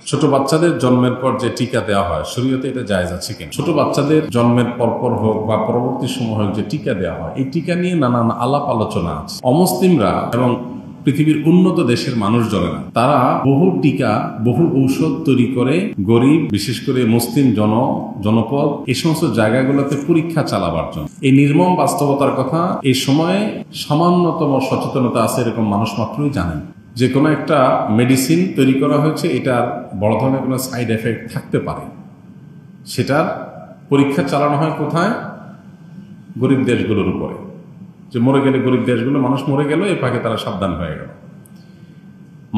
ছোট বাচ্চাদের জন্মের পর যে টিকা দেওয়া হয় শরীয়তে এটা জায়েজ আছে কিনা? ছোট বাচ্চাদের জন্মের পরপর হোক বা পরবর্তী সময় হোক যে টিকা দেওয়া হয়, এই টিকা নিয়ে নানান আলাপ আলোচনা আছে। অমুসলিমরা এবং পৃথিবীর উন্নত দেশের মানুষজনেরা তারা বহু টিকা, বহু ঔষধ তৈরি করে গরিব, বিশেষ করে মুসলিম জনপদ এই সমস্ত জায়গাগুলোতে পরীক্ষা চালাবার জন্য। এই নির্মম বাস্তবতার কথা এই সময়ে সামান্যতম সচেতনতা আছে এরকম মানুষ মাত্রই জানেন। যে কোনো একটা মেডিসিন তৈরি করা হয়েছে, এটার বড় ধরনের কোনো সাইড এফেক্ট থাকতে পারে, সেটার পরীক্ষা চালানো হয় কোথায়? গরিব দেশগুলোর উপরে। যে মরে গেলে গরিব দেশগুলো, মানুষ মরে গেল, এ ফাঁকে তারা সাবধান হয়ে গেল।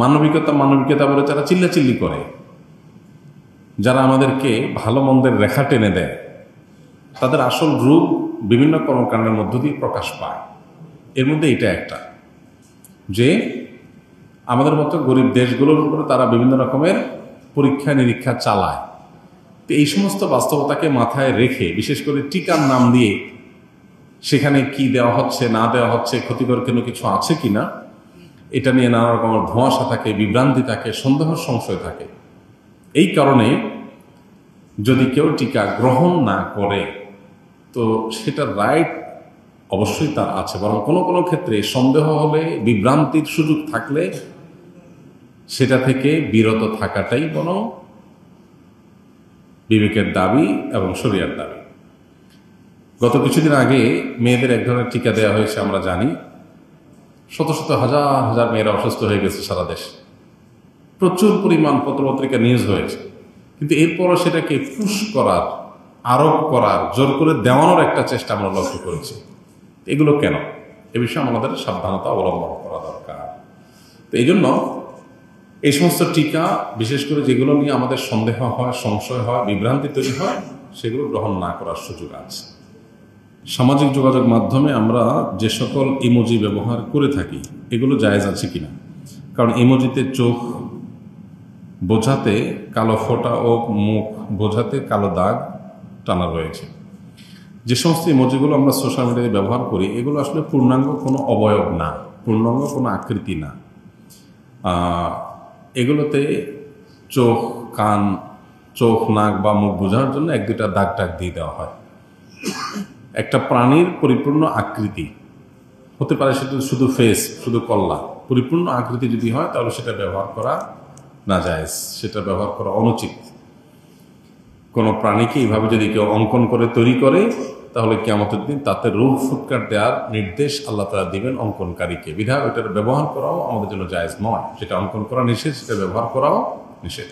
মানবিকতা বলে যারা চিল্লাচিল্লি করে, যারা আমাদেরকে ভালো মন্দের রেখা টেনে দেয়, তাদের আসল রূপ বিভিন্ন কর্মকাণ্ডের মধ্য দিয়ে প্রকাশ পায়। এর মধ্যে এটা একটা, যে আমাদের মতো গরিব দেশগুলোর উপরে তারা বিভিন্ন রকমের পরীক্ষা নিরীক্ষা চালায়। তো এই সমস্ত বাস্তবতাকে মাথায় রেখে, বিশেষ করে টিকার নাম দিয়ে সেখানে কি দেওয়া হচ্ছে না দেওয়া হচ্ছে, ক্ষতিকর কোনো কিছু আছে কিনা, এটা নিয়ে নানা রকমের ধোঁয়াশা থাকে, বিভ্রান্তি থাকে, সন্দেহ সংশয় থাকে। এই কারণে যদি কেউ টিকা গ্রহণ না করে তো সেটা রাইট অবশ্যই তার আছে, বরং কোনো কোনো ক্ষেত্রে সন্দেহ হলে, বিভ্রান্তির সুযোগ থাকলে সেটা থেকে বিরত থাকাটাই বরং বিবেকের দাবি এবং শরীয়তের দাবি। গত কিছুদিন আগে মেয়েদের এক ধরনের টিকা দেওয়া হয়েছে, আমরা জানি। শত শত হাজার হাজার মেয়েরা অসুস্থ হয়ে গেছে সারা দেশ, প্রচুর পরিমাণ পত্রপত্রিকা নিউজ হয়েছে। কিন্তু এরপরও সেটাকে পুশ করার, আরোপ করার, জোর করে দেওয়ানোর একটা চেষ্টা আমরা লক্ষ্য করেছি। এগুলো কেন? এ বিষয়ে আমাদের সাবধানতা অবলম্বন করা দরকার। তো এই জন্য এই সমস্ত টিকা, বিশেষ করে যেগুলো নিয়ে আমাদের সন্দেহ হয়, সংশয় হয়, বিভ্রান্তি তৈরি হয়, সেগুলো গ্রহণ না করার সুযোগ আছে। সামাজিক যোগাযোগ মাধ্যমে আমরা যে সকল ইমোজি ব্যবহার করে থাকি, এগুলো জায়েজ আছে কিনা? কারণ ইমোজিতে চোখ বোঝাতে কালো ফোঁটা ও মুখ বোঝাতে কালো দাগ টানা রয়েছে। যে সমস্ত ইমোজিগুলো আমরা সোশ্যাল মিডিয়াতে ব্যবহার করি, এগুলো আসলে পূর্ণাঙ্গ কোনো অবয়ব না, পূর্ণাঙ্গ কোনো আকৃতি না। এগুলোতে চোখ, কান, চোখ, নাক বা মুখ বোঝানোর জন্য এক দুটা দাগ টাগ দিয়ে দেওয়া হয়। একটা প্রাণীর পরিপূর্ণ আকৃতি হতে পারে, সেটা শুধু ফেস, শুধু কল্লা, পরিপূর্ণ আকৃতি যদি হয় তাহলে সেটা ব্যবহার করা নাজায়েজ, সেটা ব্যবহার করা অনুচিত। কোনো প্রাণীকে এইভাবে যদি কেউ অঙ্কন করে তৈরি করে, তাহলে কিয়ামতের দিন তাতে রূহ ফুৎকার দেওয়ার নির্দেশ আল্লাহ তাআলা দিবেন অঙ্কনকারীকে। বিধায় ওইটার ব্যবহার করাও আমাদের জন্য জায়েজ নয়। যেটা অঙ্কন করা নিষেধ, সেটা ব্যবহার করাও নিষেধ।